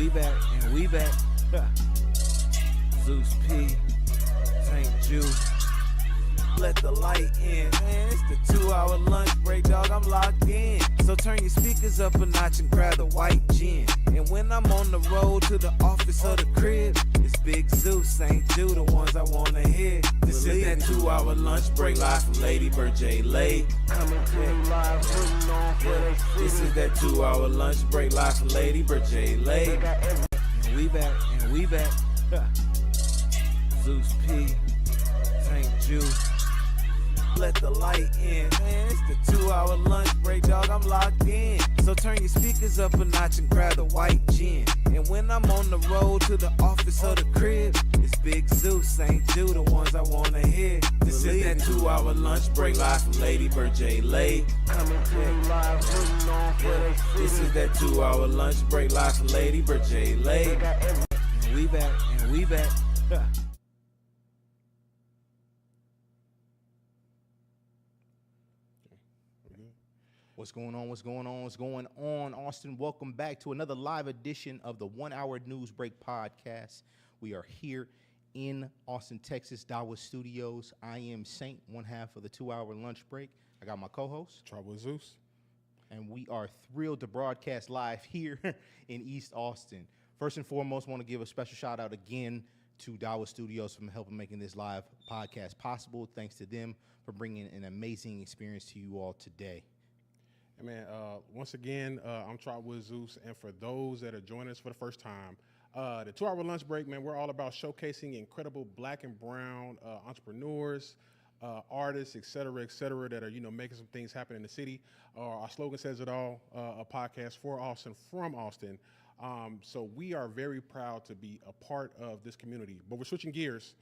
we back, and we back. Zeus P, St. Jude. Let the light in, man. It's the 2-hour lunch break, dog. I'm locked in. So turn your speakers up a notch and grab the white gin. And when I'm on the road to the office or the crib, it's Big Zeus, St. Jude, the ones I wanna hear. This is that 2-hour lunch break live from Lady Bird J. Lay. Coming to you live, putting on for they free. This is that 2-hour lunch break live from Lady Bird J. Lay. And we back, and we back. Zeus P, St. Jude. Let the light in, man. It's the 2-hour lunch break, dog. I'm locked in. So turn your speakers up a notch and grab the white gin. And when I'm on the road to the office or the crib, it's Big Zeus, St. Jude, the ones I wanna hear. This is that 2-hour lunch break live from Lady Bird J. Lay. Coming to you live, putting on for they free. This is that 2-hour lunch break live from Lady Bird J. Lay. And we back, and we back. What's going on? What's going on? What's going on, Austin? Welcome back to another live edition of the 1-Hour News Break podcast. We are here in Austin, Texas, Dawa Studios. I am Saint, one half of the 2-hour lunch break. I got my co-host, Trouble Zeus. and we are thrilled to broadcast live here in East Austin. First and foremost, want to give a special shout out again to Dawa Studios for helping making this live podcast possible. Thanks to them for bringing an amazing experience to you all today. Hey man, once again, I'm Trotwood Zeus, and for those that are joining us for the first time, the 2-hour lunch break, man, we're all about showcasing incredible black and brown entrepreneurs, artists, et cetera, that are, making some things happen in the city. Our slogan says it all, a podcast for Austin, from Austin. So we are very proud to be a part of this community, but we're switching gears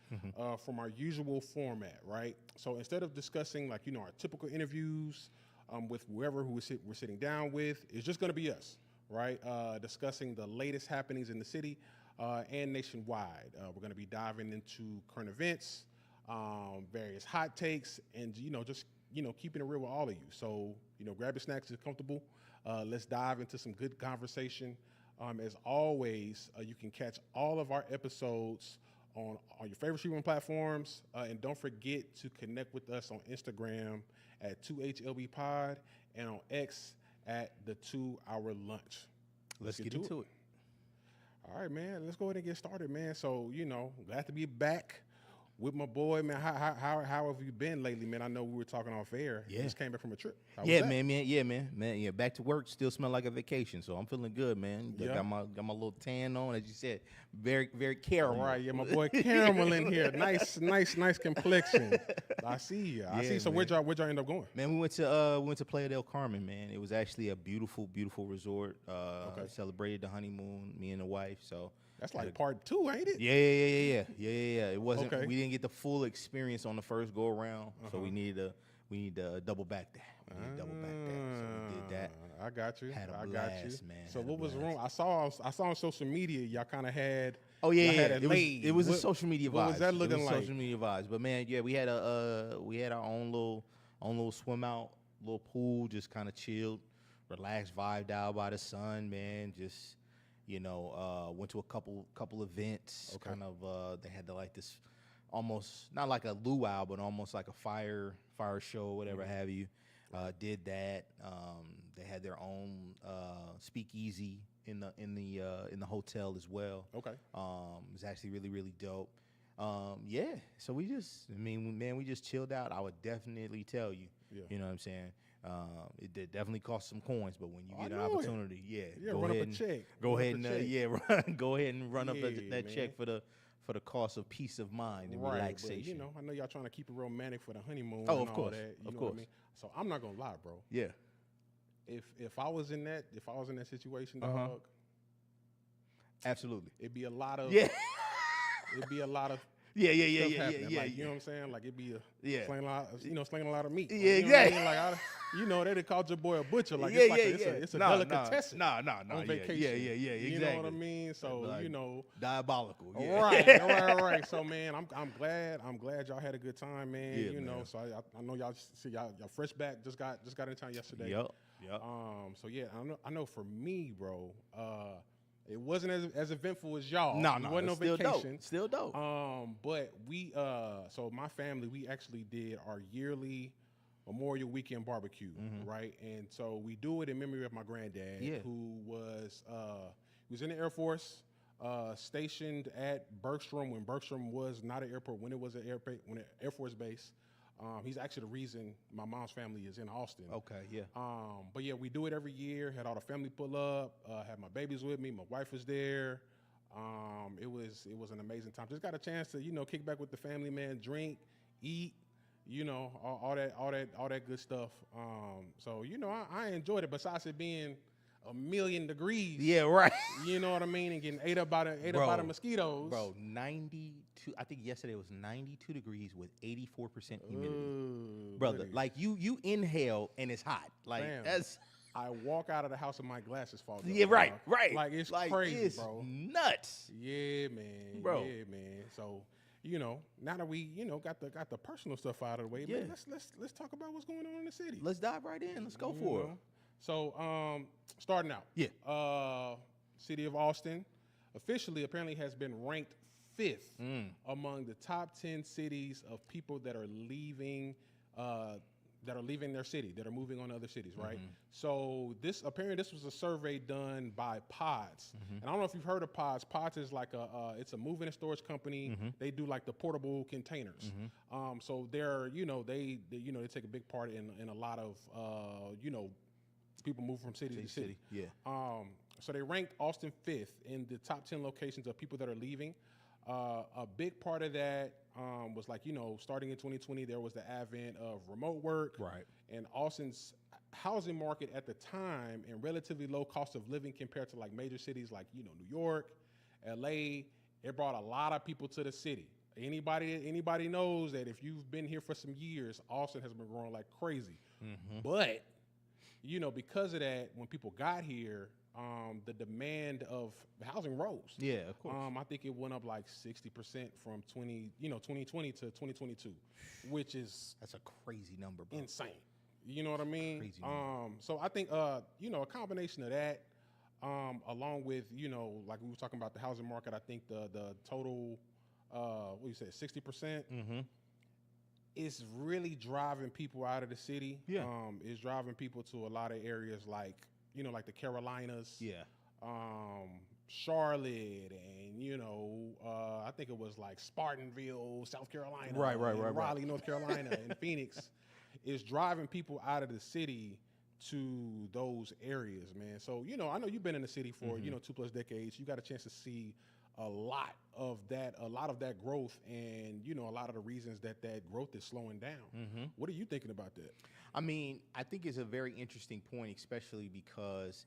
from our usual format, right? So instead of discussing our typical interviews, with whoever we're sitting down with, it's just going to be us, right? Discussing the latest happenings in the city and nationwide. We're going to be diving into current events, various hot takes, and just keeping it real with all of you. So grab your snacks, get comfortable. Let's dive into some good conversation. As always, you can catch all of our episodes on your favorite streaming platforms, and don't forget to connect with us on Instagram at 2HLB Pod and on X at the 2-hour lunch. Let's get into it. All right, man. Let's go ahead and get started, man. So, glad to be back with my boy, man. How have you been lately, man? I know we were talking off air. Yeah. You just came back from a trip. How was Yeah, that? man. Back to work. Still smell like a vacation, so I'm feeling good, man. Yeah. Got my little tan on, as you said. Very, very caramel. All right, yeah, my boy Caramel in here. Nice complexion. I see you. I Yeah, see. So man. where'd y'all end up going? Man, we went to Playa del Carmen, man. It was actually a beautiful, beautiful resort. Okay. Celebrated the honeymoon, me and the wife. So That's like part 2, ain't it? yeah. It wasn't. Okay. We didn't get the full experience on the first go around, so we need to double back that. So we did that. I got you. Had a I got blast, you. man. So Had a what was blast. wrong? I saw on social media y'all kind of had. Oh y'all yeah. had it laid. It was a What- social media vibes. what was that looking it was like? Social media vibes. But man, yeah, we had our own little swim out, little pool, just kind of chilled, relaxed, vibed out by the sun, man. Just went to a couple events. Okay. Kind of they had this almost not like a luau, but almost like a fire show, whatever have you. Did that. They had their own speakeasy in the hotel as well. Okay. It was actually really, really dope. Yeah. So we just chilled out. I would definitely tell you. Yeah. You know what I'm saying? It did definitely cost some coins, but when you I get an know it. opportunity, Yeah, go run up ahead a and check. go Run ahead up and a check. go ahead and run up Yeah, that man. check for the cost of peace of mind and Right, relaxation. but I know y'all trying to keep it romantic for the honeymoon. Oh, and of all course, that, you of know what I course. mean? So I'm not gonna lie, bro. Yeah. If I was in that situation, Uh-huh. dog, Absolutely. it'd be a lot of Yeah. it'd be a lot of Yeah. stuff happening. Yeah. Like, you know what I'm saying? Like it'd be Yeah. slinging a lot of meat. Yeah, Like, you know what I exactly. mean? Like they'd call your boy a butcher. Like Yeah, it's a delicatessen. Nah. On Yeah, vacation. Yeah, You exactly. know what I mean? So Like, diabolical. Yeah. Right. So man, I'm glad y'all had a good time, man. Yeah, man. So I know y'all fresh back just got in town yesterday. Yep. So yeah, I know for me, bro, It wasn't as eventful as y'all. No, It no, wasn't no it's still vacation. dope. Still dope. But we, so my family, we actually did our yearly Memorial Weekend barbecue, right? And so we do it in memory of my granddad, Yeah. who was he was in the Air Force, stationed at Bergstrom when Bergstrom was not an airport, when it was an Air Force base. He's actually the reason my mom's family is in Austin. Okay, yeah. But yeah, we do it every year. Had all the family pull up. Had my babies with me. My wife was there. It was an amazing time. Just got a chance to kick back with the family, man. Drink, eat, all that good stuff. So I enjoyed it. Besides it being 1,000,000 degrees. Yeah, right. You know what I mean, and getting ate up by the mosquitoes. Bro, 92. I think yesterday was 92 degrees with 84% humidity. Brother, buddy. like you inhale and it's hot. Like Fam. that's I walk out of the house and my glasses fall off. yeah, right, bro. right. Like it's crazy, it's bro. nuts. Yeah, man. Bro. Yeah, man. So, now that we, got the personal stuff out of the way, Yeah. man, let's talk about what's going on in the city. Let's dive right in. Let's go You for it. know? So, starting out. Yeah. City of Austin officially apparently has been ranked 5th among the top 10 cities of people that are leaving their city, that are moving on to other cities, right? So this was a survey done by Pods, and I don't know if you've heard of Pods. Pods is like it's a moving and storage company. They do like the portable containers. So they're they take a big part in a lot of people move from city to city. Yeah. So they ranked Austin 5th in the top 10 locations of people that are leaving. A big part of that was starting in 2020, there was the advent of remote work. Right. And Austin's housing market at the time and relatively low cost of living compared to major cities like, New York, LA, it brought a lot of people to the city. Anybody knows that if you've been here for some years, Austin has been growing like crazy. But, because of that, when people got here, the demand of housing rose. Yeah, of course. I think it went up like 60% from 2020 to 2022, which is That's a crazy number, bro. insane. You know what I mean? Crazy number. So I think a combination of that, along with like we were talking about the housing market, I think the total, what you said, 60%. Is really driving people out of the city. Yeah. Is driving people to a lot of areas like the Carolinas. Yeah. Charlotte, and I think it was like Spartanville, South Carolina. Right. and Raleigh, North Carolina, and Phoenix is driving people out of the city to those areas, man. So I know you've been in the city for 2+ decades. You got a chance to see a lot of that growth, and a lot of the reasons that growth is slowing down. What are you thinking about that? I mean, I think it's a very interesting point, especially because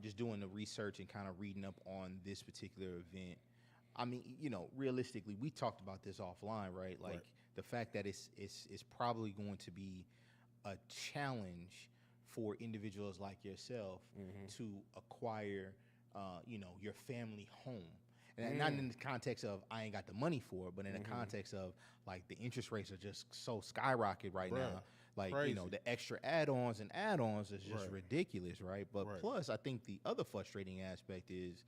just doing the research and kind of reading up on this particular event. I mean, realistically, we talked about this offline, right? Like the fact that it's probably going to be a challenge for individuals like yourself to acquire, your family home. And not in the context of I ain't got the money for it, but in the context of like the interest rates are just so skyrocket right now. Like, crazy. The extra add-ons is just ridiculous, right? But plus, I think the other frustrating aspect is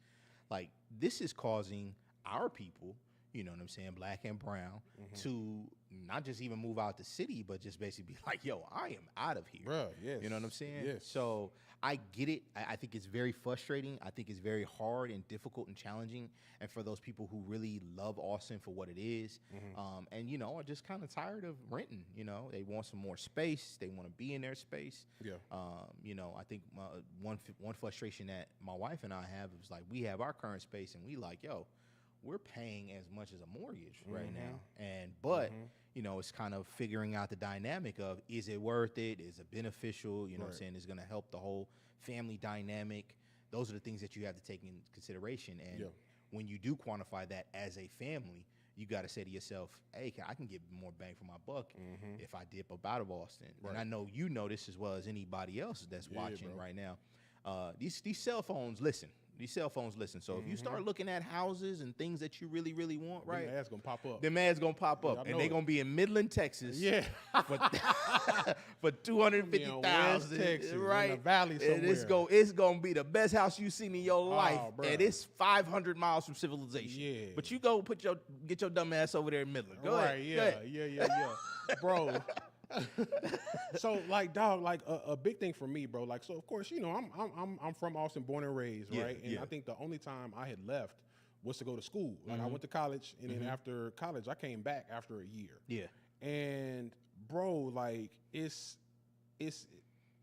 like this is causing our people, you know what I'm saying, black and brown, to not just even move out the city, but just basically be like, yo, I am out of here. Bruh, yes. You know what I'm saying? Yes. So I get it. I think it's very frustrating. I think it's very hard and difficult and challenging. And for those people who really love Austin for what it is, and, are just kind of tired of renting, they want some more space. They want to be in their space. Yeah. I think one frustration that my wife and I have is like, we have our current space and we like, yo, we're paying as much as a mortgage right now. But it's kind of figuring out the dynamic of, is it worth it? Is it beneficial? You know what I'm saying? Is going to help the whole family dynamic. Those are the things that you have to take in consideration. And when you do quantify that as a family, you got to say to yourself, hey, I can get more bang for my buck if I dip up out of Austin. And I know you know this as well as anybody else that's watching right now. These cell phones, listen, These cell phones listen. So if you start looking at houses and things that you really, really want, right? Them ads gonna pop up. Them ads gonna pop I up, know and they're it. gonna be in Midland, Texas. Yeah. For $250,000, West Texas, in right? the valley And it's gonna be the best house you've seen in your life, bruh. and it's 500 miles from civilization. Yeah. But you go get your dumb ass over there in Midland. Go Right, ahead. yeah. Bro. So like, dog, like a big thing for me, bro. Like, so of course, you know, I'm from Austin, born and raised, Yeah, right? And yeah. I think the only time I had left was to go to school. Like I went to college, and then after college, I came back after a year. Yeah. And bro, like it's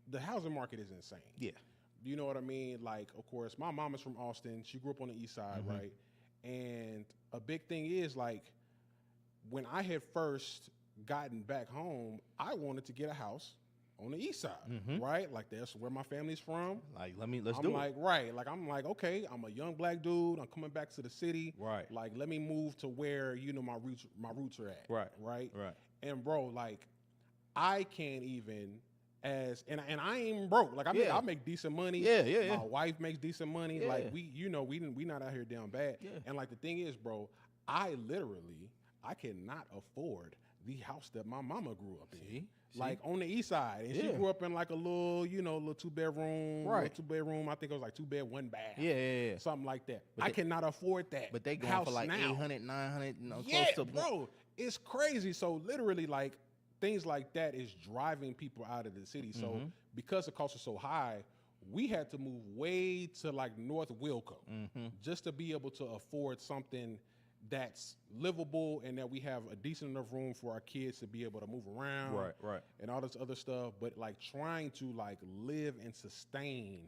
the housing market is insane. Yeah. You know what I mean? Like, of course, my mom is from Austin. She grew up on the east side, right? And a big thing is like when I had first gotten back home, I wanted to get a house on the east side, right? Like that's where my family's from. Like let's I'm do like, it. right. Like I'm like, okay, I'm a young black dude. I'm coming back to the city. Right. Like, let me move to where, you know, my roots are at. Right. Right. Right. And bro, like I can't even and I ain't broke. Like I make decent money. Yeah. My wife makes decent money. Yeah. Like we not out here down bad. Yeah. And like the thing is, bro, I cannot afford the house that my mama grew up in. See? Like on the east side. And she Yeah. grew up in like a little, you know, little two bedroom. Right. Two bedroom. I think it was like 2 bed, 1 bath. Yeah. Something like that. But I they- cannot afford that. But they going house for like now. 800, 900, you know, Yeah, close to bro, it's crazy. So literally, like things like that is driving people out of the city. So because the costs are so high, we had to move way to like North Wilco just to be able to afford something that's livable and that we have a decent enough room for our kids to be able to move around, Right. and all this other stuff. But like trying to like live and sustain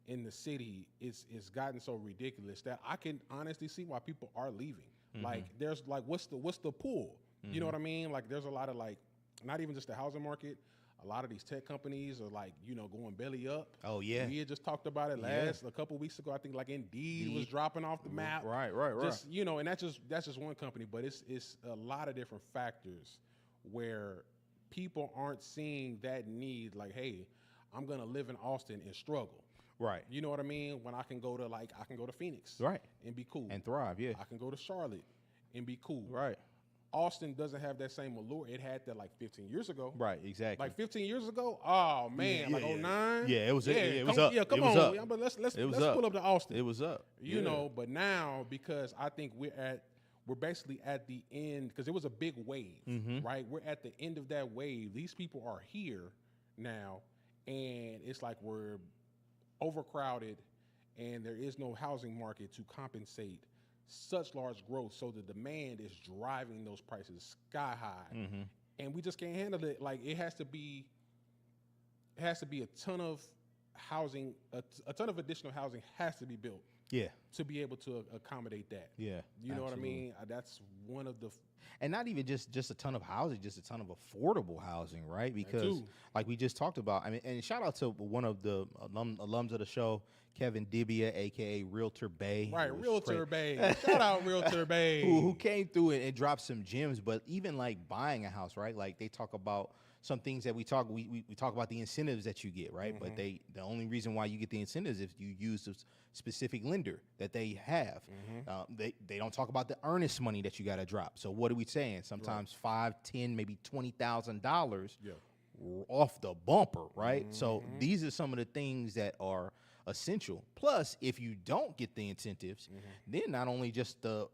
in the city is gotten so ridiculous that I can honestly see why people are leaving. Like there's like what's the pull? You know what I mean? Like there's a lot of like not even just the housing market. A lot of these tech companies are like, you know, going belly up. Oh, yeah. We had just talked about it a couple weeks ago. I think like Indeed was dropping off the map. Right. Just, you know, and that's just one company, but it's a lot of different factors where people aren't seeing that need. Like, hey, I'm gonna live in Austin and struggle. Right. You know what I mean? When I can go to Phoenix, Right. and be cool, And thrive, yeah. I can go to Charlotte and be cool. Right. Austin doesn't have that same allure. It had that like 15 years ago. Right, exactly. Like 15 years ago? Oh man, like 09? Yeah, it was it was come, up. Yeah, come It was on. up. Yeah, but let's It was pull up to Austin. It was up. You know, but now because I think we're basically at the end because it was a big wave, right? We're at the end of that wave. These people are here now, and it's like we're overcrowded, and there is no housing market to compensate such large growth. So the demand is driving those prices sky high, and we just can't handle it. Like it has to be a ton of housing, a ton of additional housing has to be built. Yeah. To be able to accommodate that. Yeah. You know what I absolutely. mean? That's one of the. And not even just a ton of housing, just a ton of affordable housing, right? Because too. like we just talked about, I mean, and shout out to one of the alums of the show, Kevin Dibia, aka Realtor Bay. Right, who was Realtor straight- Bay. Shout out Realtor Bay. who came through and dropped some gems. But even like buying a house, right? Like they talk about some things that we talk about the incentives that you get, right? But the only reason why you get the incentives is if you use a specific lender that they have. They don't talk about the earnest money that you got to drop. So what are we saying? Sometimes $5,000, $10,000, maybe $20,000 off the bumper, right? So these are some of the things that are essential. Plus, if you don't get the incentives, then not only just the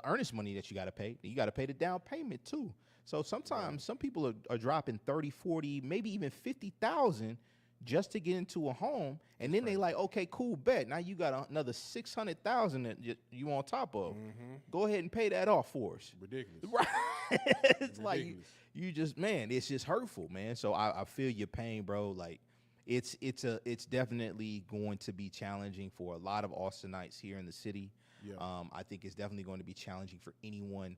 earnest money that you got to pay, you got to pay the down payment too. So sometimes some people are dropping 30, 40, maybe even 50,000 just to get into a home, and then they like, okay, cool, bet. Now you got another 600,000 that you on top of. Go ahead and pay that off for us. Ridiculous. Right? It's like Ridiculous. you just, man, it's just hurtful, man. So I feel your pain, bro. Like it's definitely going to be challenging for a lot of Austinites here in the city. Yeah. I think it's definitely going to be challenging for anyone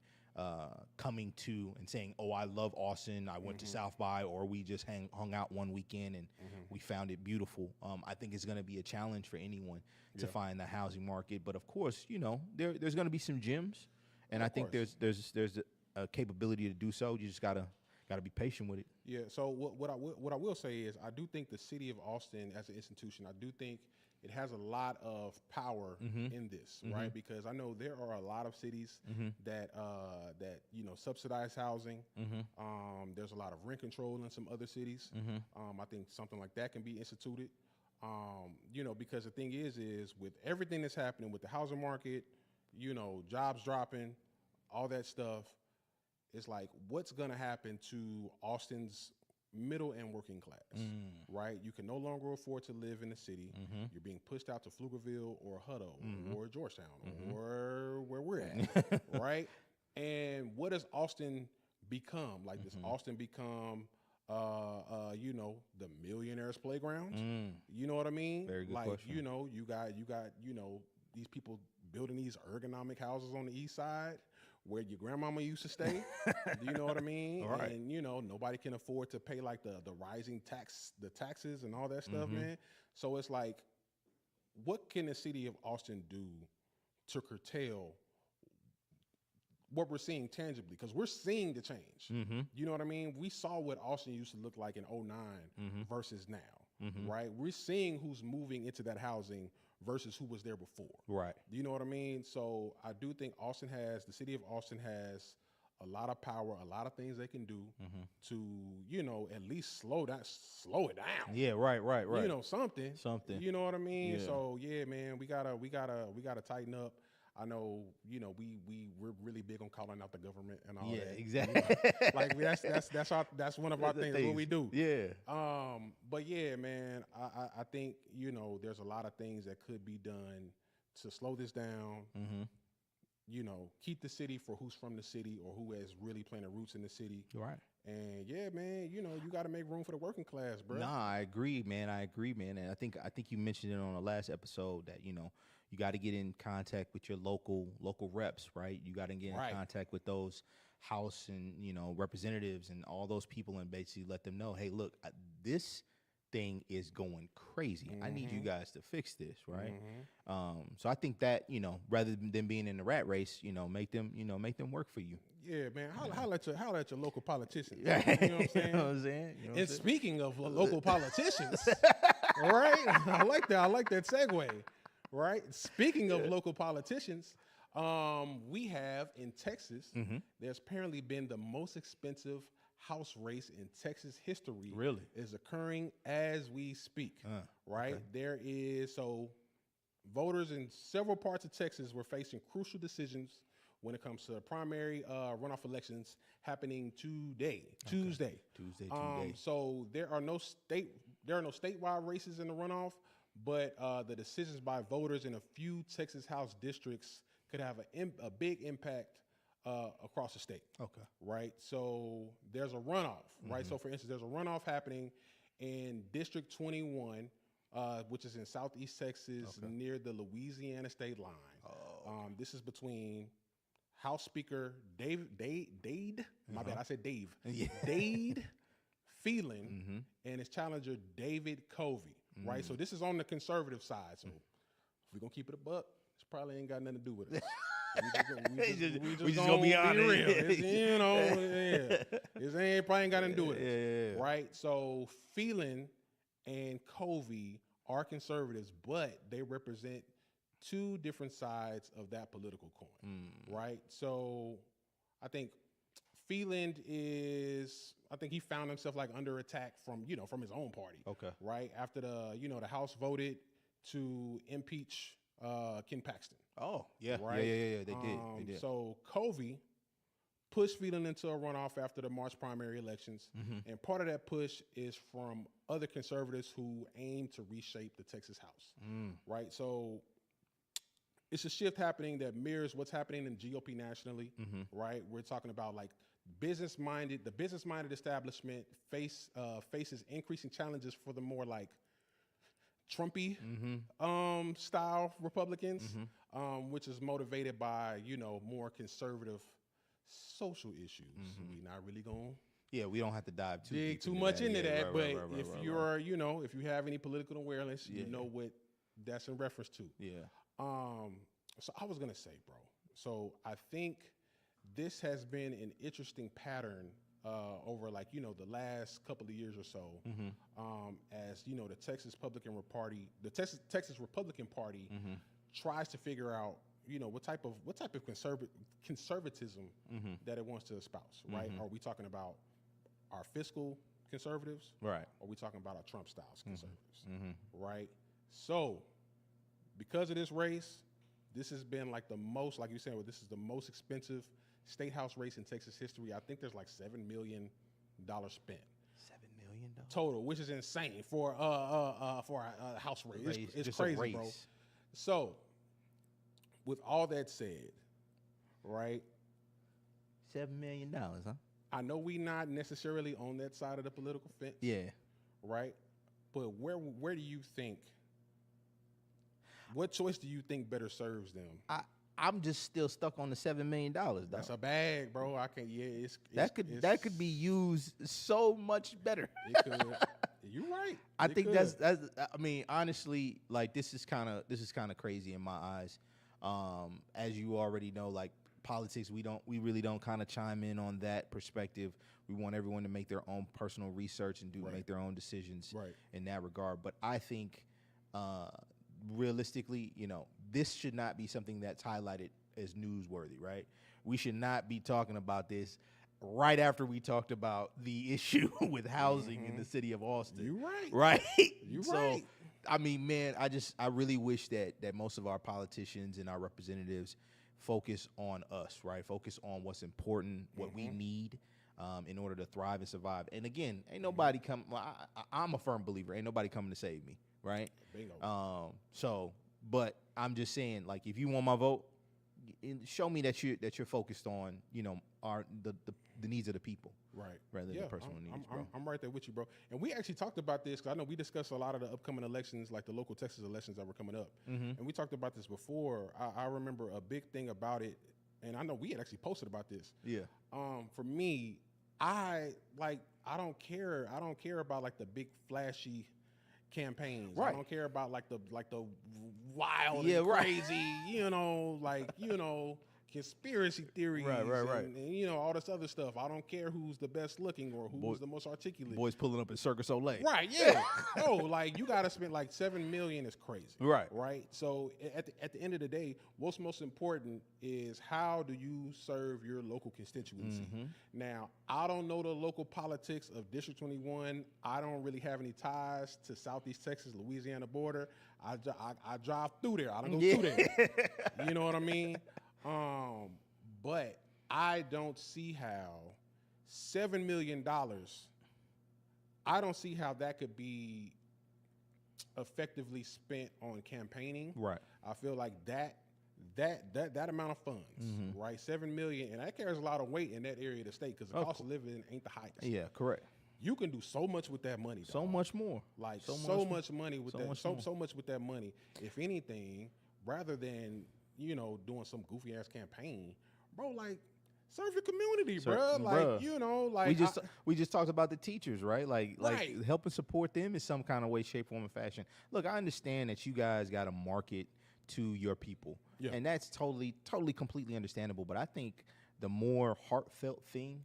coming to and saying, oh, I love Austin. I went to South by, or we just hung out one weekend and we found it beautiful. I think it's going to be a challenge for anyone to find the housing market. But of course, you know, there's going to be some gems, and I think course. there's a capability to do so. You just gotta be patient with it. Yeah. So what I will say is I do think the city of Austin as an institution, I do think it has a lot of power in this, right? Because I know there are a lot of cities that subsidize housing. There's a lot of rent control in some other cities. I think something like that can be instituted. Because the thing is with everything that's happening with the housing market, jobs dropping, all that stuff, it's like, what's going to happen to Austin's middle and working class, right? You can no longer afford to live in the city. You're being pushed out to Pflugerville or Hutto or Georgetown or where we're at, right? And what does Austin become? Like, does Austin become, the millionaires' playground? You know what I mean? Very good like, question. you got, these people building these ergonomic houses on the east side where your grandmama used to stay. You know what I mean? All right. And, nobody can afford to pay like the rising taxes and all that stuff, man. So it's like, what can the city of Austin do to curtail what we're seeing tangibly? Because we're seeing the change. You know what I mean? We saw what Austin used to look like in 2009 versus now, right? We're seeing who's moving into that housing versus who was there before. Right. You know what I mean? So I do think the city of Austin has a lot of power, a lot of things they can do to, at least slow it down. Yeah, right. Something. Something. You know what I mean? Yeah. So yeah, man, we gotta tighten up. I know, we're really big on calling out the government and all that. Yeah, exactly. Like that's one of our things. What we do. Yeah. But yeah, man, I think there's a lot of things that could be done to slow this down. Keep the city for who's from the city or who has really planted roots in the city. Right. And yeah, man, you got to make room for the working class, bro. Nah, I agree, man. And I think you mentioned it on the last episode that you got to get in contact with your local reps, right? You got to get in contact with those House and representatives and all those people, and basically let them know, hey, look, this thing is going crazy. I need you guys to fix this, right? So I think that rather than being in the rat race, make them work for you. Yeah, man. Holla at your local politicians. Yeah. You know what I'm saying? You know what I'm saying? And speaking of local politicians, right? I like that segue. Right. Speaking of local politicians, we have in Texas, there's apparently been the most expensive House race in Texas history. Really? Is occurring as we speak. Right. Okay. There is, so voters in several parts of Texas were facing crucial decisions when it comes to primary runoff elections happening today, Tuesday. So there are no statewide races in the runoff, but the decisions by voters in a few Texas House districts could have a big impact across the state. Okay. Right. So there's a runoff. Right. So for instance, there's a runoff happening in District 21, which is in Southeast Texas near the Louisiana state line. This is between House Speaker Dade. My bad. I said Dave. Dade Phelan and his challenger David Covey. Right. So this is on the conservative side. So if we're going to keep it a buck, this probably ain't got nothing to do with us. we just gonna be honest. This probably ain't got nothing to do with it. Right? So Phelan and Covey are conservatives, but they represent two different sides of that political coin. Right? So I think Phelan he found himself like under attack from his own party. Okay. Right? After the House voted to impeach Ken Paxton. Oh, yeah. Right? Yeah, they did. So Covey pushed Phelan into a runoff after the March primary elections. And part of that push is from other conservatives who aim to reshape the Texas House. Right? So it's a shift happening that mirrors what's happening in GOP nationally. Right? We're talking about like the business-minded establishment faces increasing challenges for the more like Trumpy style Republicans, which is motivated by more conservative social issues. We're not really going we don't have to dive too much into that. But if you're if you have any political awareness, you know what that's in reference to. So I was gonna say, bro. So I think this has been an interesting pattern over like, you know, the last couple of years or so, as, you know, the Texas Republican Party tries to figure out, you know, what type of conservatism that it wants to espouse, right? Are we talking about our fiscal conservatives? Right. Or are we talking about our Trump styles conservatives? Right? So because of this race, this has been like the most, like you said, this is the most expensive state house race in Texas history. I think there's like $7 million spent. $7 million Total, which is insane for a house race. It's just a crazy, race. bro. So, with all that said, right? $7 million, huh? I know we not necessarily on that side of the political fence. Yeah. Right? But where do you think? What choice do you think better serves them? I'm just still stuck on the $7 million. Dog. That's a bag, bro. I can't. Yeah, that could be used so much better. It could. You're right. I think that's. I mean, honestly, like this is kind of crazy in my eyes. As you already know, like politics, we really don't kind of chime in on that perspective. We want everyone to make their own personal research and make their own decisions in that regard. But I think, realistically, you know, this should not be something that's highlighted as newsworthy, right? We should not be talking about this right after we talked about the issue with housing in the city of Austin. You're right. Right? You're so, right. I mean, man, I really wish that most of our politicians and our representatives focus on us, right? Focus on what's important, what we need in order to thrive and survive. And again, ain't nobody come. Well, I'm a firm believer. Ain't nobody coming to save me, right? Bingo. But I'm just saying, like, if you want my vote, show me that you're focused on, you know, the needs of the people, right? Rather than personal needs, bro. I'm right there with you, bro. And we actually talked about this because I know we discussed a lot of the upcoming elections, like the local Texas elections that were coming up, and we talked about this before. I remember a big thing about it, and I know we had actually posted about this. Yeah. For me, I don't care. I don't care about like the big flashy campaigns. Right. I don't care about like the wild and crazy, you know, like, you know, conspiracy theories and you know, all this other stuff. I don't care who's the best looking or who's the most articulate. Boys pulling up in Circus Olay. Right, yeah. No, like you gotta spend like $7 million is crazy. Right. Right. So at the end of the day, what's most important is how do you serve your local constituency? Now, I don't know the local politics of District 21. I don't really have any ties to Southeast Texas, Louisiana border. I drive through there. I don't go through there. You know what I mean? But I don't see how $7 million, I don't see how that could be effectively spent on campaigning. Right. I feel like that amount of funds, right? $7 million, and that carries a lot of weight in that area of the state because the cost of living ain't the highest. Yeah, correct. You can do so much with that money. So much more. Like so much money with so much with that money. If anything, rather than, you know, doing some goofy ass campaign, bro, like serve your community, bro. Like, you know, like we just talked about the teachers, right? Like Right. helping support them in some kind of way, shape, form, and fashion. Look, I understand that you guys got to market to your people, and that's totally, completely understandable. But I think the more heartfelt thing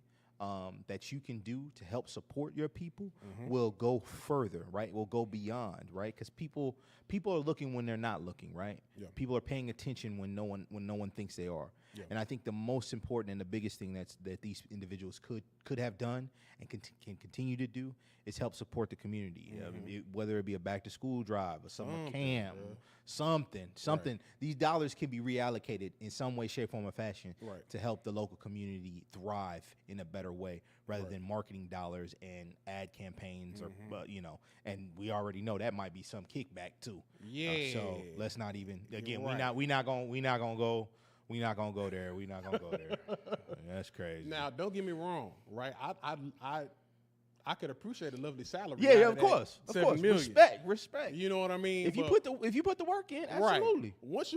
that you can do to help support your people will go further, right? Will go beyond, right? Because people are looking when they're not looking, right? Yeah. People are paying attention when no one thinks they are. Yeah. And I think the most important and the biggest thing that these individuals could have done and can continue to do is help support the community, whether it be a back to school drive, a summer camp, something. Right. These dollars can be reallocated in some way, shape, form, or fashion to help the local community thrive in a better way, rather than marketing dollars and ad campaigns, or you know. And we already know that might be some kickback too. Yeah. So let's not even we not gonna go. We're not gonna go there. We're not gonna go there. That's crazy. Now, don't get me wrong, right? I could appreciate a lovely salary. Yeah, of course. $7 million. Respect. You know what I mean? If you put the work in, absolutely. Right. Once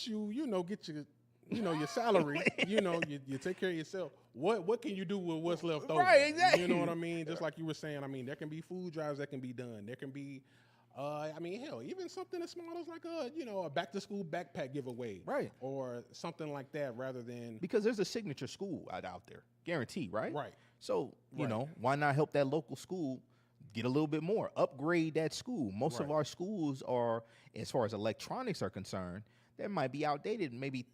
you you know get your your salary, you know you take care of yourself. What can you do with what's left over? Right, exactly. You know what I mean? Just like you were saying. I mean, there can be food drives that can be done. There can be. I mean, hell, even something as small as like a back to school backpack giveaway, right? Or something like that, rather than because there's a signature school out there, guaranteed, right? Right. So, you Right. know, why not help that local school get a little bit more, upgrade that school? Most of Right. our schools are, as far as electronics are concerned, they might be outdated maybe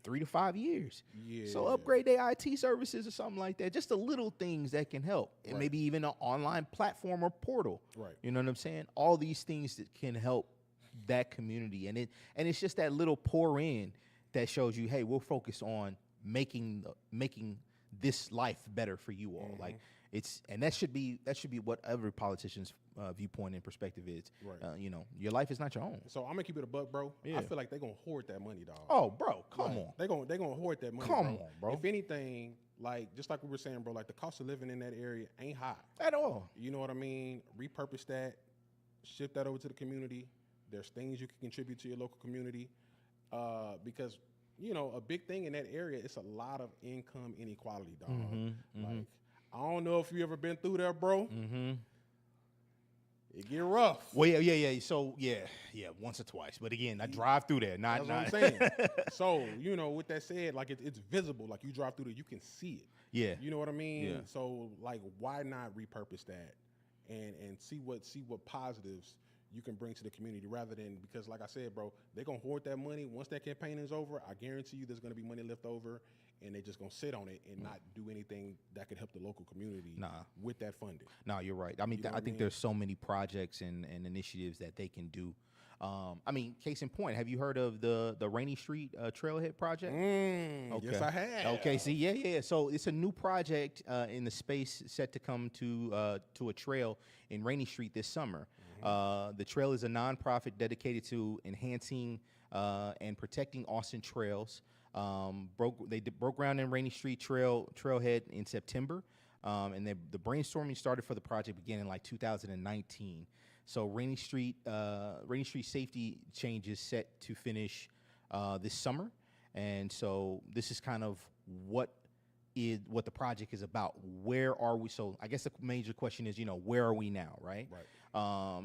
3 to 5 years. So Yeah. upgrade their IT services or something like that. Just the little things that can help. And Right. maybe even an online platform or portal. Right. You know what I'm saying? All these things that can help that community. And it's just that little pour in that shows you, hey, we'll focus on making this life better for you all. Like and that should be what every politician's viewpoint and perspective is. Right. You know, your life is not your own. So I'm gonna keep it a buck, bro. Yeah. I feel like they're gonna hoard that money, dog. Oh, bro, come Like, on. They're gonna hoard that money. Come on, bro. If anything, like just like we were saying, bro, like the cost of living in that area ain't high. At all. You know what I mean? Repurpose that, shift that over to the community. There's things you can contribute to your local community, because you know a big thing in that area is a lot of income inequality, dog. Like I don't know if you ever been through there, bro. It get rough. Well, yeah. So yeah, once or twice. But again, I drive through there. That's what I'm saying. So, you know, with that said, like it's visible. Like you drive through there, you can see it. Yeah. You know what I mean? Yeah. So, like, why not repurpose that and see what positives you can bring to the community rather than because, like I said, bro, they're gonna hoard that money. Once that campaign is over, I guarantee you there's gonna be money left over, and they're just gonna sit on it and not do anything that could help the local community with that funding. No, you're right. I mean, know what I I think mean? there's so many projects and initiatives that they can do. I mean, case in point, have you heard of the Rainy Street Trailhead project? Yes, I have. Okay, see, yeah. So it's a new project in the space set to come to a trail in Rainy Street this summer. The trail is a nonprofit dedicated to enhancing and protecting Austin trails. They broke ground in Rainy Street Trailhead in September, and the brainstorming started for the project began in like 2019. So Rainy Street safety changes set to finish this summer, and so this is kind of what the project is about. Where are we? So I guess the major question is, you know, where are we now, right? Right.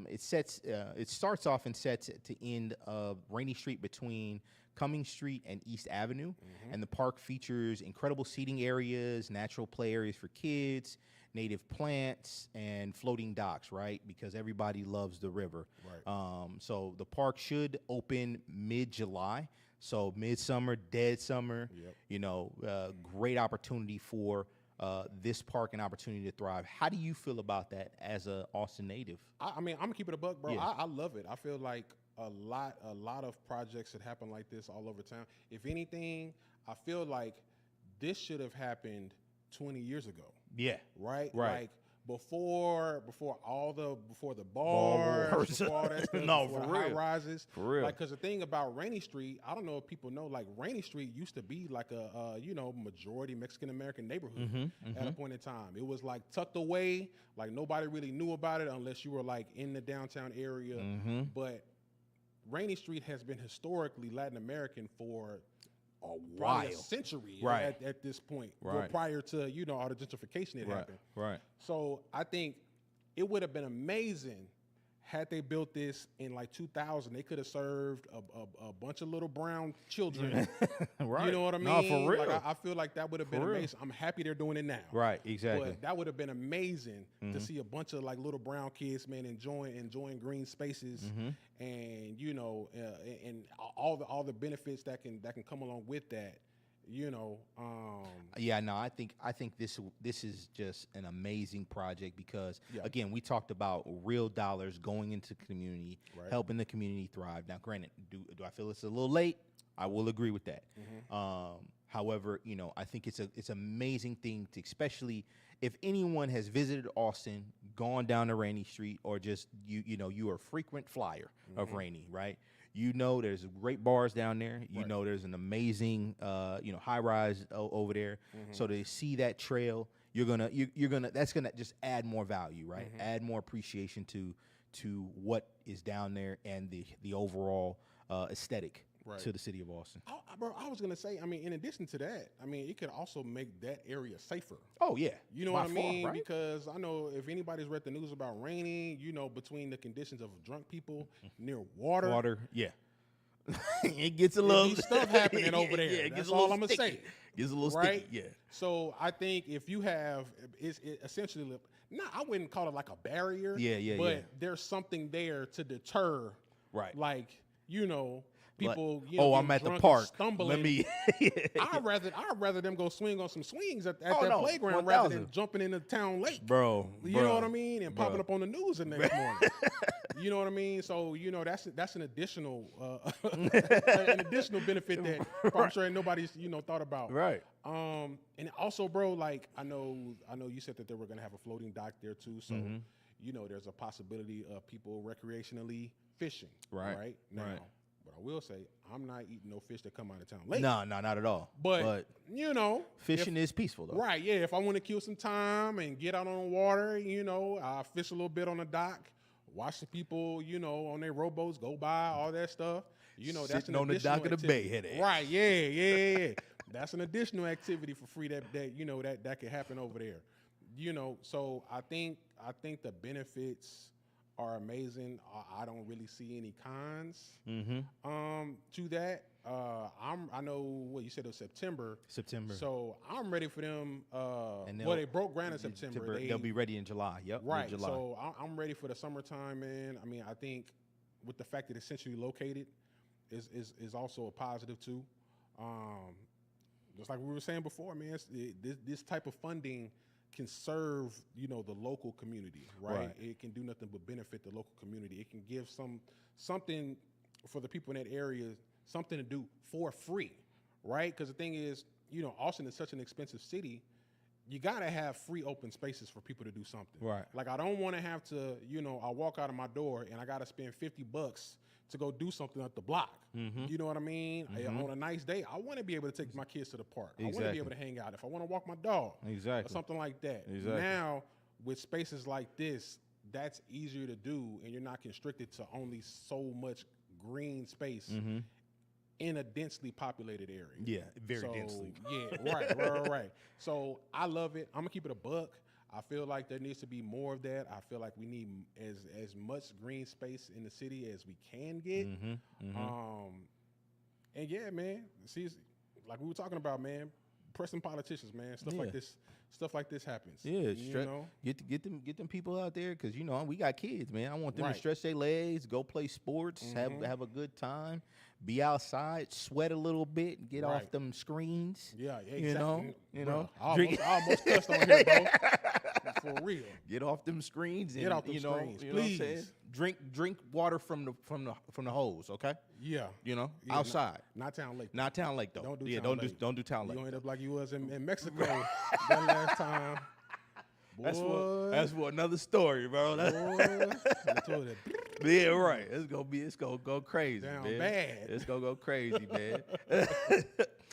It starts off and sets at the end of Rainy Street between Cummings Street and East Avenue, and the park features incredible seating areas, natural play areas for kids, native plants, and floating docks, right? Because everybody loves the river. Right. So the park should open mid-July. So midsummer, dead summer, Yep. you know, great opportunity for this park, an opportunity to thrive. How do you feel about that as a Austin native? I mean, I'm gonna keep it a buck, bro. Yeah. I love it. I feel like a lot of projects that happen like this all over town. If anything, I feel like this should have happened 20 years ago, Yeah. right? Right. Like before the Ball bars, wars. before all that stuff, No, before for the high real. rises. For real. Like, cause the thing about Rainy Street, I don't know if people know, like Rainy Street used to be like a majority Mexican American neighborhood at a point in time. It was like tucked away, like nobody really knew about it unless you were like in the downtown area. But Rainy Street has been historically Latin American for probably a century Right. at this point. Well, Right. prior to, all the gentrification that happened. Right. So I think it would have been amazing had they built this in like 2000. They could have served a bunch of little brown children. Right. You know what I mean? No, for real. Like, I feel like that would have been For real. amazing. I'm happy they're doing it now. Right, exactly. But that would have been amazing to see a bunch of like little brown kids, man, enjoying green spaces, and and all the benefits that can come along with that. Yeah, no, I think this is just an amazing project because Yeah. again, we talked about real dollars going into the community, Right. helping the community thrive. Now, granted, do I feel it's a little late? I will agree with that. However, I think it's an amazing thing to, especially if anyone has visited Austin, gone down to Rainy Street, or just you are a frequent flyer of Rainy, right? There's great bars down there. There's an amazing high rise over there. So to see that trail, that's gonna just add more value, right? Add more appreciation to what is down there and the overall aesthetic to the city of Austin. Bro, I was gonna say, I mean, in addition to that, I mean, it could also make that area safer. Oh yeah, You know by what I far, mean? right? Because I know if anybody's read the news about Rainy, between the conditions of drunk people near water. Yeah. it gets a It little be stuff happening over there. Yeah, it That's gets a all little I'ma sticky. say. Gets a little Right? sticky. Yeah. So I think if you have, it essentially, I wouldn't call it like a barrier. Yeah, But yeah. there's something there to deter, Right. like, people. Like, getting I'm at the drunk and park. stumbling. Let me. I'd rather them go swing on some swings at Oh, that no, playground rather 1000. than jumping in the town lake. Bro. You know what I mean? And popping up on the news the next morning. You know what I mean? So that's an additional benefit that I'm sure nobody's thought about. Right. And also, bro, like I know you said that they were gonna have a floating dock there too. So there's a possibility of people recreationally fishing. Right. Now, Right. but I will say I'm not eating no fish that come out of town lake. No, not at all. But fishing is peaceful though. right, yeah. If I want to kill some time and get out on the water, I fish a little bit on the dock, watch the people, on their rowboats go by, all that stuff. That's Sitting an on the additional dock of the activity. bay, headache. Right, yeah. That's an additional activity for free that could happen over there. So I think the benefits are amazing. I don't really see any cons to that. I know what you said it was September. So I'm ready for them. They broke ground in September. They'll be ready in July. Yep. Right. July. So I'm ready for the summertime, man. I mean, I think with the fact that it's centrally located is also a positive too. Just like we were saying before, man, this type of funding can serve, the local community, right? It can do nothing but benefit the local community. It can give something for the people in that area, something to do for free, right? Because the thing is, Austin is such an expensive city. You gotta have free open spaces for people to do something. Right. Like I don't want to have to, I walk out of my door and I gotta spend $50 to go do something at the block. You know what I mean? On a nice day, I want to be able to take my kids to the park. I want to be able to hang out. If I want to walk my dog, or something like that. Exactly. Now, with spaces like this, that's easier to do, and you're not constricted to only so much green space in a densely populated area. Yeah, very densely. Yeah, right. So I love it. I'm gonna keep it a buck. I feel like there needs to be more of that. I feel like we need as much green space in the city as we can get. And yeah, man, see, like we were talking about, man, pressing politicians, man, stuff like this happens. Yeah, get them people out there because we got kids, man. I want them to stretch their legs, go play sports, have a good time, be outside, sweat a little bit, get off them screens. Yeah, exactly. Drink. I almost cussed on here, bro. For real. Get off them screens and Get off them screens, you know what I'm please. saying? Drink water from the hose, okay? Yeah. Outside. Not town lake. Not town lake though. Don't do yeah, town don't lake. do don't do town You lake. gonna end up like you was in Mexico that last time. Boy, That's for another story, bro. boy, I told you that. Yeah, right. It's gonna go crazy, Down man. bad. It's gonna go crazy, man.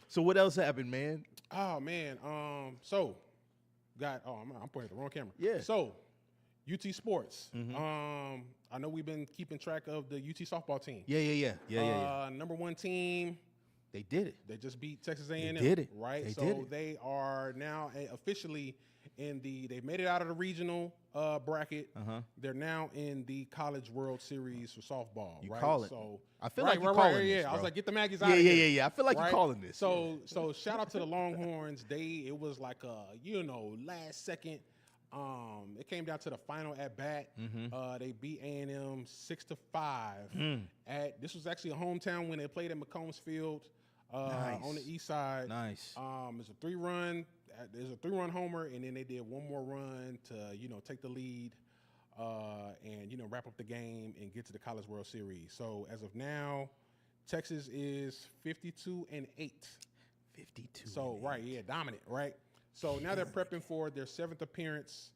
So what else happened, man? Oh man. I'm pointing at the wrong camera. Yeah. So, UT Sports. I know we've been keeping track of the UT softball team. Yeah. Number one team. They did it. They just beat Texas A&M. They did it. Right. They so did it. they are now officially they made it out of the regional bracket. They're now in the College World Series for softball. You right? call it. So I feel like you're calling this, I was bro. like, get the Aggies out of here. Yeah. I feel like you're Right? calling this. So shout out to the Longhorns. It was like last second. It came down to the final at bat. They beat A&M 6-5. This was actually a hometown when they played at McCombs Field on the east side. Nice. There's a three-run homer, and then they did one more run to take the lead and wrap up the game and get to the College World Series. So as of now, Texas is 52-8. 52. So dominant, right? So now they're prepping for their 7th appearance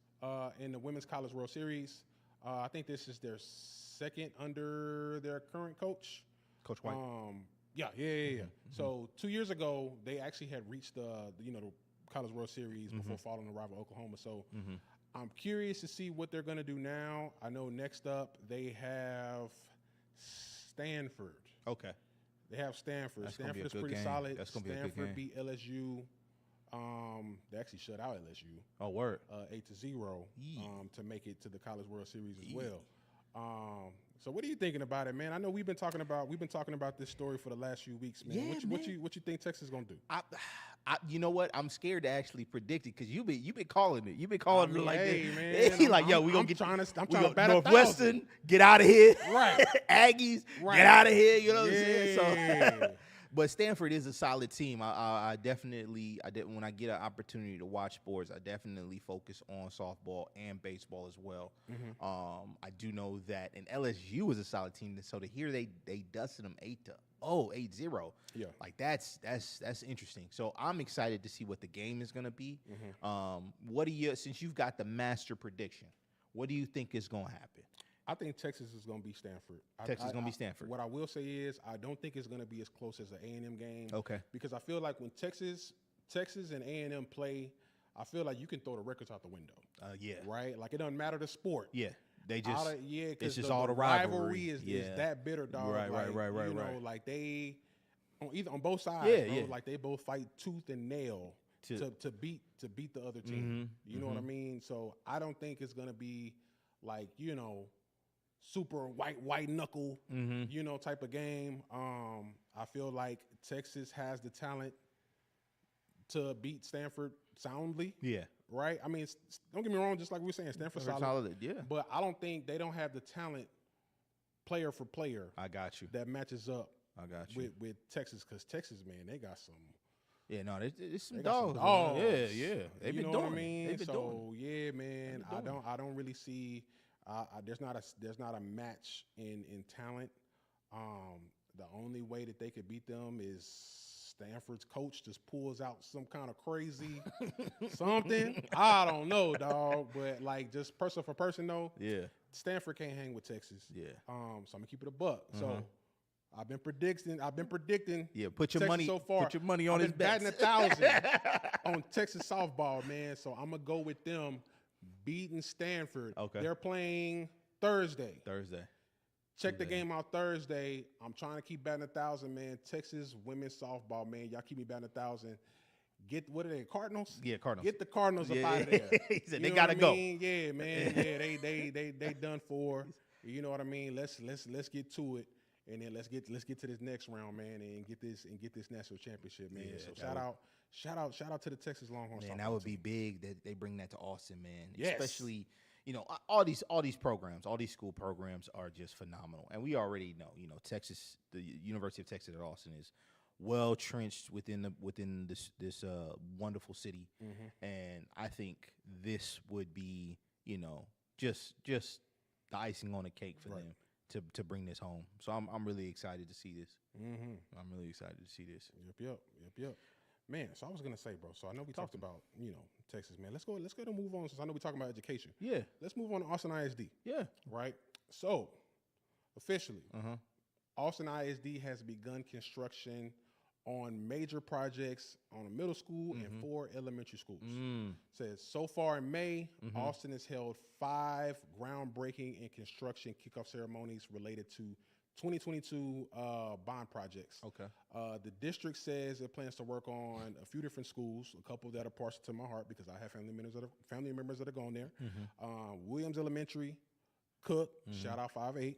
in the Women's College World Series. I think this is their second under their current coach, Coach White. So 2 years ago, they actually had reached the College World Series before falling to rival Oklahoma. So I'm curious to see what they're going to do now. I know next up they have Stanford. Okay. They have Stanford. That's gonna be a Stanford's good pretty game. solid. That's gonna be a good Stanford game. beat LSU. They actually shut out LSU. Oh, word. 8-0 Yeah. to make it to the College World Series as well. So what are you thinking about it, man? I know we've been talking about this story for the last few weeks, man. Yeah, What you think Texas is gonna do? You know what? I'm scared to actually predict it because you been calling it. You've been calling mean, it like hey, this. man, He like, I'm- yo, we gonna I'm get trying to- I'm we trying to go- bat 1,000. Northwestern, get out of here. Right. Aggies, Right. get out of here. You know what I'm saying? Yeah. So, but Stanford is a solid team. I definitely, when I get an opportunity to watch sports, I definitely focus on softball and baseball as well. Mm-hmm. I do know that, and LSU is a solid team. So to hear they dusted them 8-0, Yeah. like that's interesting. So I'm excited to see what the game is gonna be. Mm-hmm. What do you, since you've got the master prediction, what do you think is gonna happen? I think Texas is going to be Stanford. Texas is gonna be Stanford. What I will say is I don't think it's going to be as close as the A&M game. Okay. Because I feel like when Texas and A&M play, I feel like you can throw the records out the window. Yeah. Right? Like it doesn't matter the sport. Yeah. They just Because it's just all the rivalry. is Yeah. that bitter, dog. Right, like, right. You know, like they on both sides, Yeah, bro, yeah. like they both fight tooth and nail to beat the other team. You know what I mean? So I don't think it's gonna be like, you know, super white knuckle, you know, type of game. I feel like Texas has the talent to beat Stanford soundly. Yeah. Right? I mean, don't get me wrong, just like we were saying, Stanford's solid. Yeah. But I don't think they don't have the talent player for player I got you. that matches up I got you. with Texas, because Texas, man, they got some. Yeah, no, there's some They got some dogs. dogs. Yeah. They've You been know doing what I mean? it. They've been doing So yeah, man, They've been doing I don't really see. There's not a match in talent. The only way that they could beat them is Stanford's coach just pulls out some kind of crazy something. I don't know, dog. But like just person for person though, it. Yeah. Stanford can't hang with Texas. Yeah. So I'm gonna keep it a buck. So I've been predicting. Yeah, put your Texas money so far. put your money on I've his been batting bets. 1,000 on Texas softball, man. So I'm gonna go with them beating Stanford. Okay. They're playing Thursday. Thursday. Check the game out Thursday. I'm trying to keep batting 1,000, man. Texas women's softball, man. Y'all keep me batting 1,000. What are they? Cardinals? Yeah, Cardinals. Get the Cardinals Yeah. up out of there. He said You they know gotta what I go. mean? Yeah, man. Yeah, they done for. You know what I mean? Let's get to it, and then let's get to this next round, man, and get this national championship, man. Yeah, so that shout out to the Texas Longhorns. Man, softball that would team. be big that they bring that to Austin, man. Yes. Especially, you know, all these programs, all these school programs are just phenomenal. And we already know, you know, Texas, the University of Texas at Austin is well trenched within this wonderful city. And I think this would be, you know, just the icing on the cake for them to bring this home. So I'm really excited to see this. I'm really excited to see this. Yep. Man, so I was gonna say, bro. So I know we talked about, you know, Texas, man. Let's go to move on, since I know we're talking about education. Yeah. Let's move on to Austin ISD. Yeah. Right. So officially, Austin ISD has begun construction on major projects on a middle school and 4 elementary schools. Says so far in May, Austin has held 5 groundbreaking and construction kickoff ceremonies related to 2022 bond projects. Okay. The district says it plans to work on a few different schools, a couple that are partial to my heart because I have family members that are going there. Williams Elementary, Cook, shout out 5'8".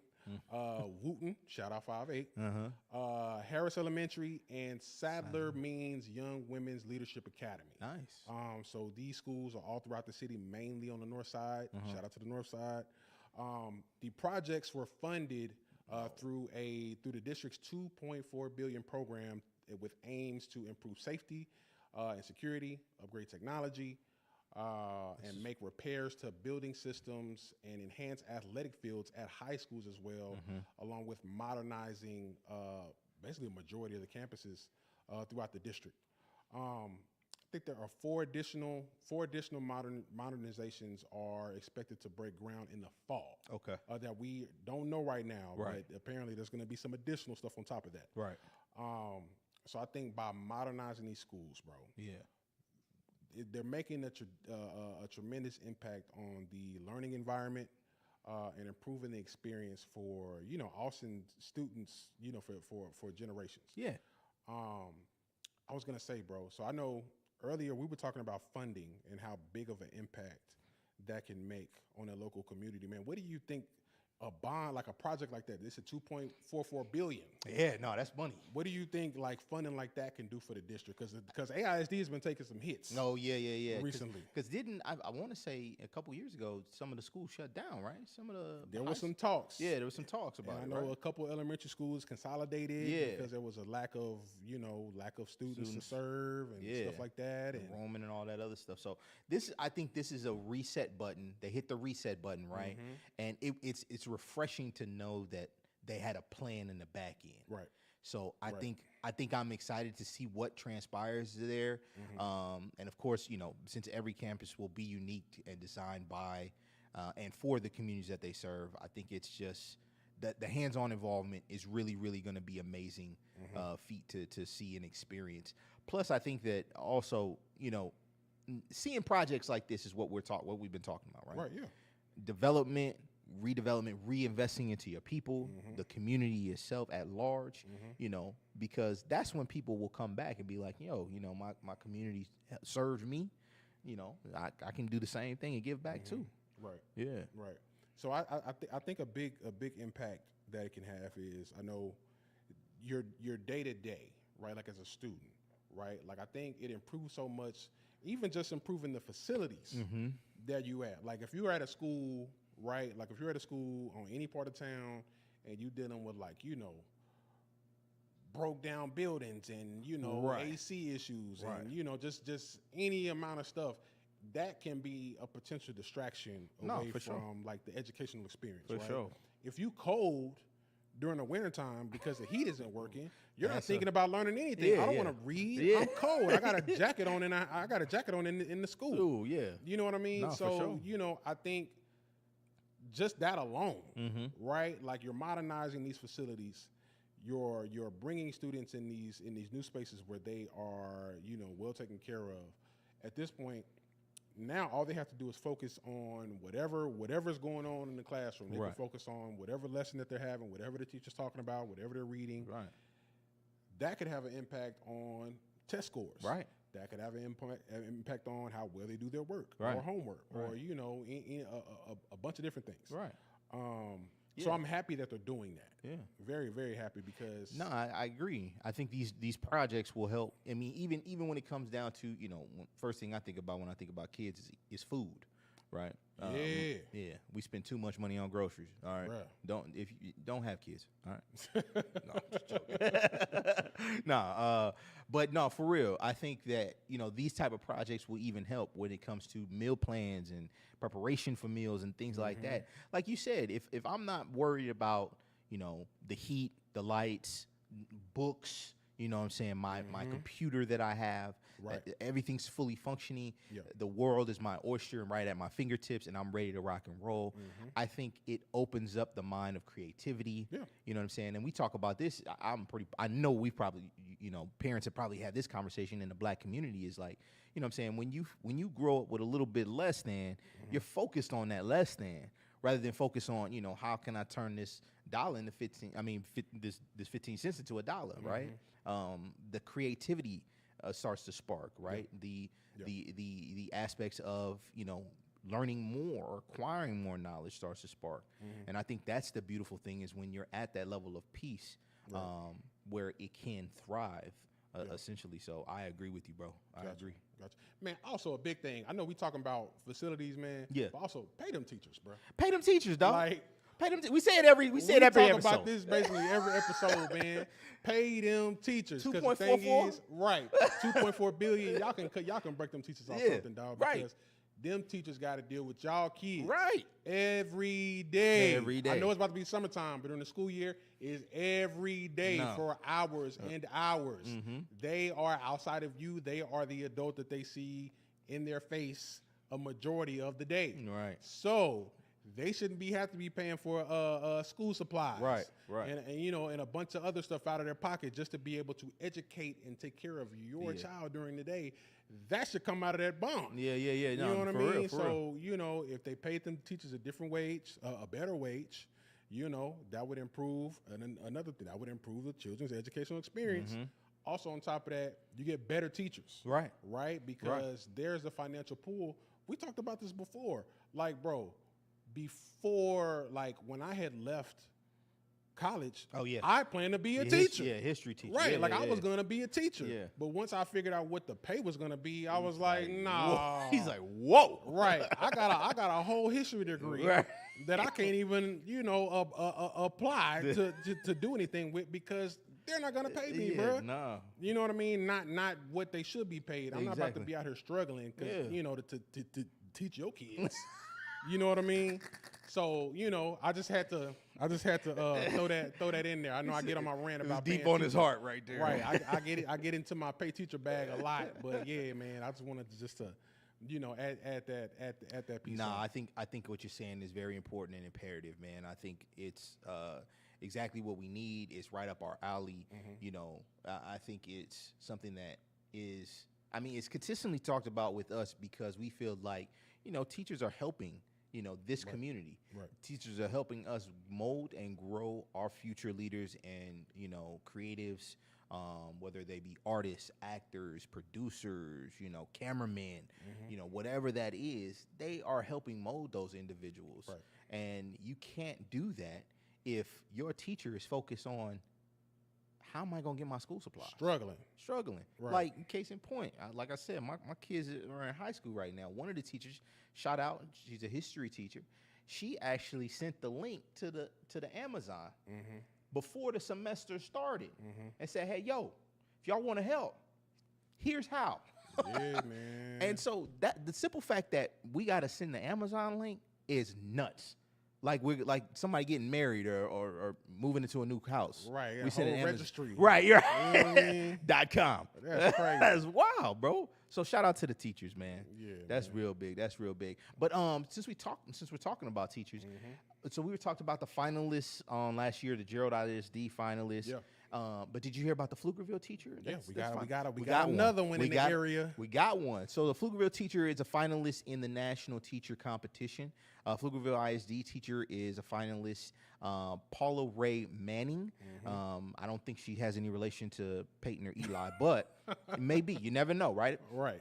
Wooten, shout out 5'8". Harris Elementary, and Sadler Means Young Women's Leadership Academy. Nice. So these schools are all throughout the city, mainly on the north side. Shout out to the north side. The projects were funded through the district's $2.4 billion program with aims to improve safety and security, upgrade technology, and make repairs to building systems and enhance athletic fields at high schools as well, along with modernizing basically a majority of the campuses throughout the district. I think there are four additional modernizations are expected to break ground in the fall. Okay. That we don't know right now. Right. But apparently there's going to be some additional stuff on top of that. Right. So I think by modernizing these schools, bro, they're making a tremendous impact on the learning environment and improving the experience for, you know, Austin students, you know, for generations. Yeah. I was going to say, bro, so I know earlier we were talking about funding and how big of an impact that can make on a local community, man. What do you think a bond, like a project like that, it's a $2.44 billion. Yeah, no, that's money. What do you think like funding like that can do for the district? Because AISD has been taking some hits. No, yeah. Recently. Because didn't I want to say a couple years ago, some of the schools shut down, right? Some of the There was some talks. Yeah, there was some talks about And it. I know right? a couple elementary schools consolidated because there was a lack of students to serve and stuff like that, and enrollment and all that other stuff. So I think this is a reset button. They hit the reset button, right? And it's refreshing to know that they had a plan in the back end. right. So I think I'm excited to see what transpires there. And of course, since every campus will be unique and designed by and for the communities that they serve, I think it's just that the hands-on involvement is really, really going to be amazing feat to see and experience. Plus, I think that also, seeing projects like this is what we've been talking about, right? Right. Yeah. Development, redevelopment, reinvesting into your people, the community itself at large, because that's when people will come back and be like, my community served me, I can do the same thing and give back too. Right. Yeah. Right. So I think a big impact that it can have is, I know your day to day, right? Like as a student, right? Like I think it improves so much, even just improving the facilities that you at. Like if you're at a school, right? Like if you're at a school on any part of town and you dealing with like, broke down buildings and, AC issues and, just any amount of stuff, that can be a potential distraction away from like the educational experience. For right? sure. If you cold during the wintertime because the heat isn't working, you're not thinking about learning anything. I don't want to read. Yeah. I'm cold. I got a jacket on and I got a jacket on in the school. Ooh, yeah. You know what I mean? No, So, for sure. I think just that alone, right? Like you're modernizing these facilities. You're bringing students in these new spaces where they are, well taken care of. At this point, now all they have to do is focus on whatever's going on in the classroom. They can focus on whatever lesson that they're having, whatever the teacher's talking about, whatever they're reading. Right. That could have an impact on test scores. Right. That could have an impact on how well they do their work Right. or homework or, a bunch of different things. Right. So I'm happy that they're doing that. Yeah. Very, very happy because No, I agree. I think these projects will help. I mean, even when it comes down to, first thing I think about when I think about kids is food, right? Yeah. We spend too much money on groceries. All right. Bruh. If you don't have kids. All right. No, I'm just joking. But no, for real. I think that, these type of projects will even help when it comes to meal plans and preparation for meals and things like that. Like you said, if I'm not worried about, the heat, the lights, books, what I'm saying, my computer that I have, everything's fully functioning. Yeah. The world is my oyster and right at my fingertips, and I'm ready to rock and roll. I think it opens up the mind of creativity. Yeah. You know what I'm saying? And we talk about this. I know we probably, parents have probably had this conversation in the Black community. Is like, what I'm saying, when you grow up with a little bit less than, you're focused on that less than, rather than focus on, how can I turn this dollar into 15? This 15 cents into $1, right? The creativity starts to spark, right? The aspects of learning more or acquiring more knowledge starts to spark, and I think that's the beautiful thing is when you're at that level of peace, where it can thrive, essentially. So I agree with you, bro. I agree. Gotcha. Man, also a big thing. I know we talking about facilities, man. Yeah. But also pay them teachers, bro. Pay them teachers, dog. Like, pay them. We say it every. We say it every talk episode. about this basically every episode, man. Pay them teachers. Because the 2.44? thing is, right, 2.4 billion. Y'all can break them teachers off something, dog. Because them teachers got to deal with y'all kids. Right. Every day. Every day. I know it's about to be summertime, but during the school year is every day for hours and hours. They are outside of you. They are the adult that they see in their face a majority of the day. Right. So they shouldn't have to be paying for school supplies. Right. And a bunch of other stuff out of their pocket just to be able to educate and take care of your child during the day. That should come out of that bond. Yeah. You No, know what I for mean? real, for So, if they paid them teachers a different wage, a better wage, that would improve. And another thing, that would improve the children's educational experience. Also, on top of that, you get better teachers. Right? Because there's a financial pool. We talked about this before. Like, bro, before, like when I had left college, Oh, yeah. I planned to be a Yeah, teacher. history teacher. Right, Yeah, like yeah, I was yeah. gonna be a teacher. Yeah. But once I figured out what the pay was gonna be, I was like, nah. Whoa. He's like, whoa. right. I got a whole history degree Right. that I can't even, apply to do anything with because they're not gonna pay me, bro. Nah. You know what I mean? Not what they should be paid. I'm not about to Exactly. be out here struggling because Yeah. to teach your kids. You know what I mean? So I just had to throw that in there. I know I get on my rant It was about deep paying on his teachers. heart right there. Right, I get it. I get into my pay teacher bag a lot, but yeah, man, I just wanted to add that piece. Nah, on. I think what you're saying is very important and imperative, man. I think it's exactly what we need. It's right up our alley. I think it's something that is. I mean, it's consistently talked about with us because we feel like teachers are helping this community. Right. Teachers are helping us mold and grow our future leaders and creatives. Whether they be artists, actors, producers, cameramen, whatever that is, they are helping mold those individuals. Right. And you can't do that if your teacher is focused on how am I going to get my school supplies? Struggling. Right. Like, case in point, like I said, my kids are in high school right now. One of the teachers, shout out, she's a history teacher. She actually sent the link to the Amazon before the semester started and said, hey, yo, if y'all want to help, here's how. Yeah, man. And so the simple fact that we got to send the Amazon link is nuts. Like we're like somebody getting married or moving into a new house. Right, yeah, We send whole an Amazon- registry. Right, you're Mhm. .com. That's crazy. That's wild, bro. So shout out to the teachers, man. Yeah, That's man. real big. That's real big. But since we're talking about teachers, so we talked about the finalists last year, the Gerald ISD finalists. Yeah. But did you hear about the Pflugerville teacher? Yeah, That's we fine. got another one We in the got- area. We got one. So the Pflugerville teacher is a finalist in the national teacher competition. Pflugerville ISD teacher is a finalist. Paula Ray Manning. I don't think she has any relation to Peyton or Eli, but maybe. You never know, right? Right.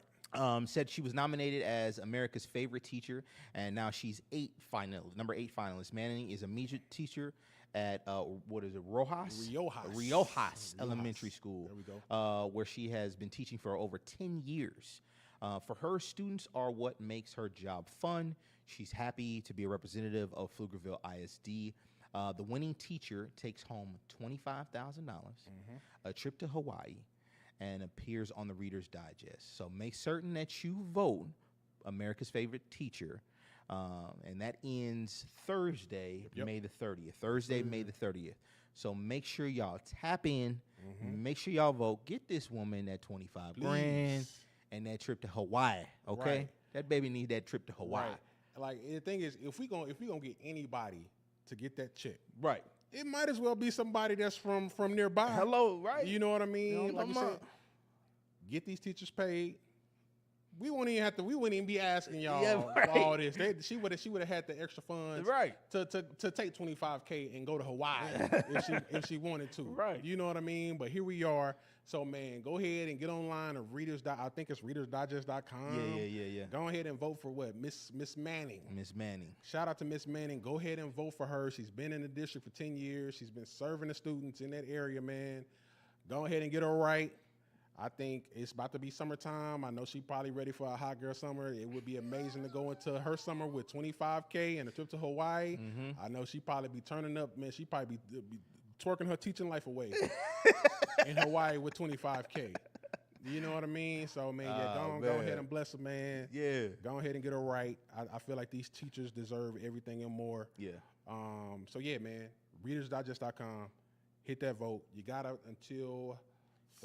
Said she was nominated as America's favorite teacher, and now she's number 8 finalist. Manning is a music teacher at Riojas Elementary School. There we go. Where she has been teaching for over 10 years. For her, students are what makes her job fun. She's happy to be a representative of Pflugerville ISD. The winning teacher takes home $25,000, a trip to Hawaii, and appears on the Reader's Digest. So make certain that you vote America's favorite teacher. And that ends Thursday, Yep. May the 30th. Thursday, May the 30th. So make sure y'all tap in. Make sure y'all vote. Get this woman that 25 grand and that trip to Hawaii. Okay, Right. that baby need that trip to Hawaii. Right. Like the thing is, if we gonna get anybody to get that check, Right. it might as well be somebody that's from nearby. Hello. Right. You know what I mean? You know what Like I'm you talking said, about? get these teachers paid. We wouldn't even be asking y'all Yeah, for right. all this. She would have had the extra funds Right. to take $25K and go to Hawaii if she wanted to. Right. You know what I mean? But here we are. So man, go ahead and get online at I think it's readersdigest.com. Yeah. Go ahead and vote for what? Miss Manning. Miss Manning. Shout out to Miss Manning. Go ahead and vote for her. She's been in the district for 10 years. She's been serving the students in that area, man. Go ahead and get her right. I think it's about to be summertime. I know she's probably ready for a hot girl summer. It would be amazing to go into her summer with $25K and a trip to Hawaii. I know she probably be turning up, man. She probably be twerking her teaching life away in Hawaii with $25K. You know what I mean? So, man, yeah, go ahead and bless her, man. Yeah. Go ahead and get her right. I feel like these teachers deserve everything and more. Yeah. So, yeah, man, readersdigest.com. Hit that vote. You got it until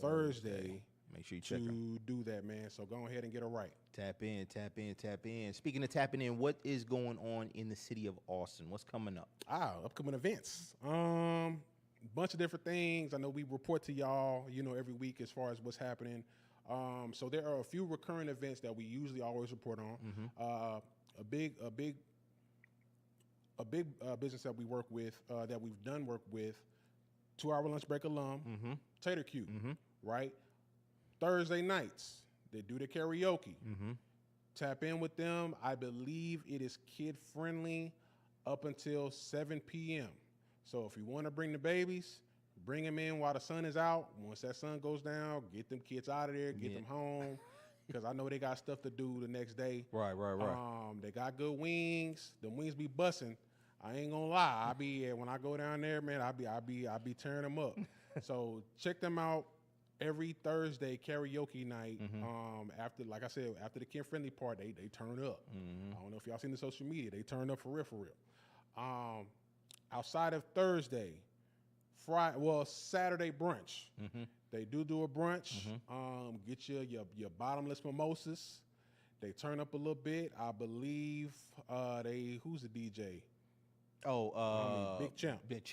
Thursday Make sure you check her. to do that, man. So go ahead and get her right. Tap in. Speaking of tapping in, what is going on in the city of Austin? What's coming up? Upcoming events. Bunch of different things. I know we report to y'all, every week as far as what's happening. So there are a few recurring events that we usually always report on. A big business that we work with, that we've done work with, 2 Hour Lunch Break alum, Tater Cute, right? Thursday nights, they do the karaoke. Tap in with them. I believe it is kid friendly. up until 7 p.m. So if you want to bring the babies, bring them in while the sun is out. Once that sun goes down, get them kids out of there, get them home, because I know they got stuff to do the next day. Right. They got good wings. The wings be busting. I ain't gonna lie. When I go down there, man, I be tearing them up. So check them out every Thursday karaoke night. After, like I said, after the kid friendly part, they turn up. I don't know if y'all seen the social media. They turn up for real. Outside of Thursday, Saturday brunch. They do a brunch. Get your bottomless mimosas. They turn up a little bit. I believe who's the DJ? Big Champ. Big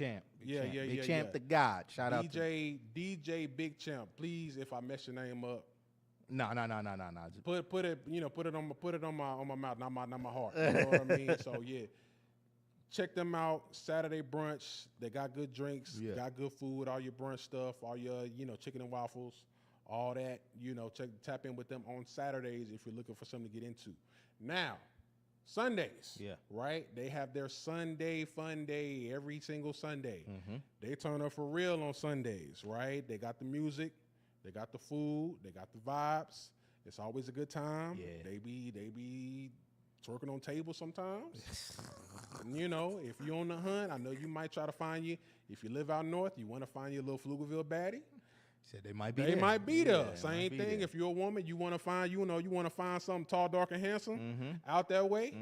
Big Champ, the God. Shout out to DJ Big Champ. Please, if I mess your name up, No. put it on my mouth, not my heart. You know what I mean? So yeah, check them out. Saturday brunch. They got good drinks, got good food, all your brunch stuff, all your chicken and waffles, all that. Tap in with them on Saturdays if you're looking for something to get into. Now, Sundays, right? They have their Sunday fun day every single Sunday. They turn up for real on Sundays, right? They got the music, they got the food, they got the vibes. It's always a good time. Yeah. They be twerking on tables sometimes. If you're on the hunt, I know you might try to find you. If you live out north, you want to find your little Pflugerville baddie. Said they might be there. Same thing. If you're a woman, you want to find, something tall, dark, and handsome out that way.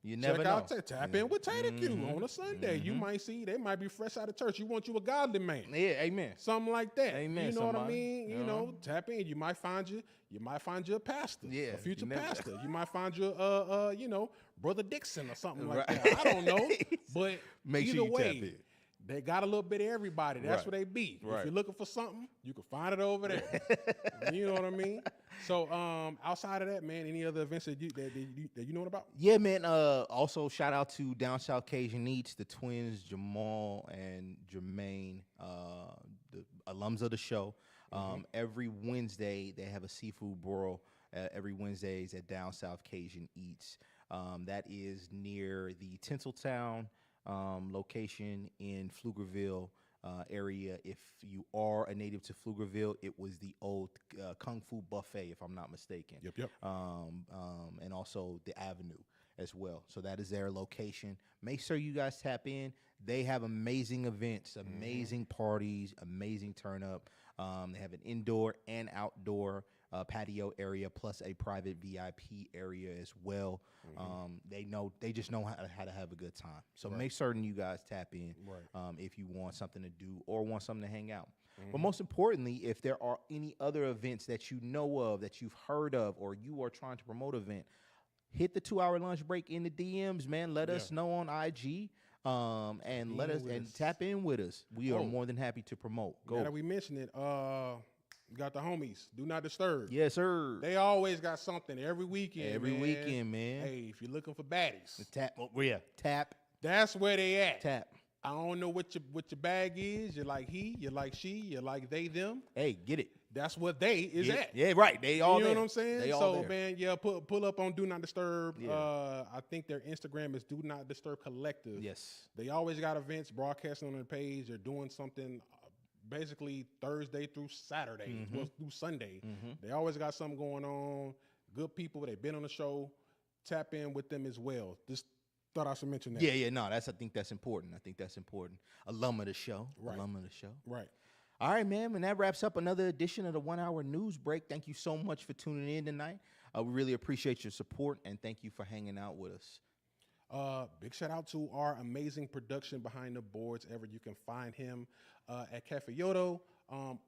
You never know. Tap in with Tater Q on a Sunday. You might see they might be fresh out of church. You want you a godly man. Yeah, amen. Something like that. Amen. You know what I somebody. mean? Tap in. You might find you a pastor. Yeah, A future you never- pastor. You might find you Brother Dixon or something like that. I don't know. But Make either sure you way, tap in. they got a little bit of everybody. That's Right. what they be. Right. If you're looking for something, you can find it over there. You know what I mean? So outside of that, man, any other events that you know about? Yeah, man. Also, shout out to Down South Cajun Eats, the twins Jamal and Jermaine, the alums of the show. Every Wednesday they have a seafood broil. Every Wednesdays at Down South Cajun Eats. That is near the Tinseltown location in Pflugerville area. If you are a native to Pflugerville, it was the old Kung Fu Buffet, if I'm not mistaken. Yep. And also the Avenue as well. So that is their location. Make sure you guys tap in. They have amazing events, amazing parties, amazing turn up. They have an indoor and outdoor patio area plus a private VIP area as well. They just know how to have a good time. So make certain you guys tap in if you want something to do or want something to hang out. But most importantly, if there are any other events that you know of, that you've heard of, or you are trying to promote an event, hit the 2-hour lunch break in the DMs, man. Let us know on IG. And let us tap in with us. We are more than happy to promote. Go. Now that we mentioned it, you got the homies. Do Not Disturb. Yes, sir. They always got something every weekend. Every weekend, man. Hey, if you're looking for baddies, Tap. Oh, yeah. Tap. that's where they at. Tap. I don't know what your bag is. You like he, you like she, you like they, them. Hey, get it. That's what they is Yeah, at. yeah, right. They all You know there. what I'm saying? They all So, there. man, yeah, pull up on Do Not Disturb. Yeah. I think their Instagram is Do Not Disturb Collective. Yes. They always got events broadcasting on their page. They're doing something basically Thursday through Saturday, well, through Sunday. They always got something going on. Good people. They've been on the show. Tap in with them as well. Just thought I should mention that. Yeah. No, I think that's important. Alum of the show. Right. Alum of the show. Right. All right, man. And that wraps up another edition of the 1 Hour News Break. Thank you so much for tuning in tonight. We really appreciate your support, and thank you for hanging out with us. Big shout out to our amazing production behind the boards. You can find him at Cafe Yodo.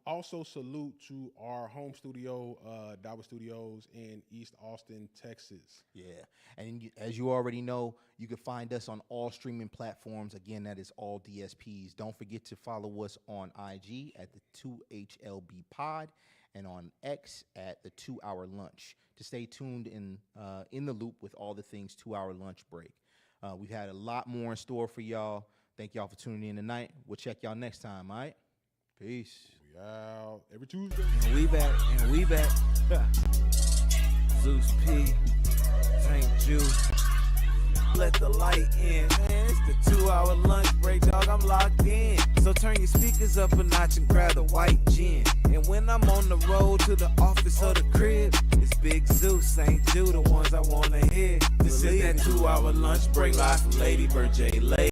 Also salute to our home studio, Dawa Studios in East Austin, Texas. Yeah, and as you already know, you can find us on all streaming platforms. Again, that is all DSPs. Don't forget to follow us on IG at the 2HLB Pod and on X at the 2 Hour Lunch to stay tuned in the loop with all the things 2 Hour Lunch Break. We've had a lot more in store for y'all. Thank y'all for tuning in tonight. We'll check y'all next time, all right? Peace. We out every Tuesday. And we back. Zeus P, Tank Jew, let the light in. Man, it's the 2-hour lunch break, dog. I'm locked in. So turn your speakers up a notch and grab the white gin. And when I'm on the road to the office or the crib, it's Big Zeus, St. Jude, the ones I wanna hear. This is that 2-hour lunch break live from Lady Bird J.